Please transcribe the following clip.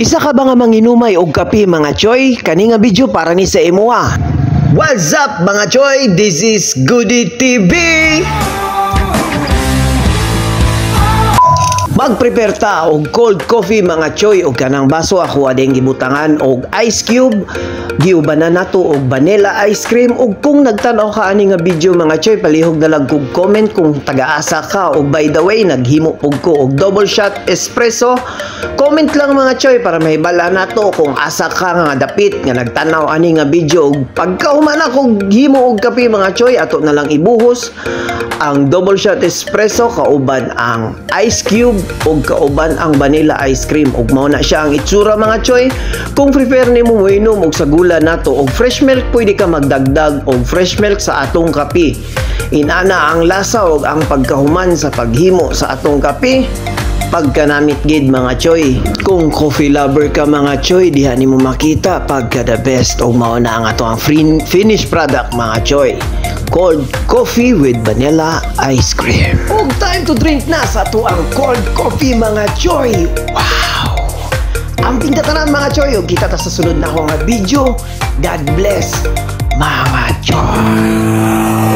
Isa ka ba nga manginumay og kape mga choy? Kani nga video para ni sa imuha. What's up mga choy? This is Goody TV. Mag-prepare ta og cold coffee mga choy og kanang baso ako ading gibutangan og ice cube. Giubanan nato og vanilla ice cream og kung nagtan-aw ka ani nga video mga choy palihog na lang kog comment kung taga-asa ka og by the way naghimo pug ko og double shot espresso. Comment lang mga choy para mahibala nato kung asa ka nga dapit nga nagtan-aw ani nga video og pagkahuman ako himo og kape mga choy ato na lang ibuhos ang double shot espresso kauban ang ice cube og kauban ang vanilla ice cream ug mao na siya ang itsura mga choy. Kung prefer nimo moinom og sa gula nato og fresh milk pwede ka magdagdag og fresh milk sa atong kape. Inana ang lasa ug ang pagkahuman sa paghimo sa atong kape pagkanamit gid mga choy. Kung coffee lover ka mga choy diha nimo makita pagka the best og mao na ang ato ang finished product mga choy. Cold coffee with vanilla ice cream. Og time to drink na sa ato ang cold coffee mga choy. Wow! Ang tingkatanan mga choy og kita ta sa sunod na akong video. God bless mga choy.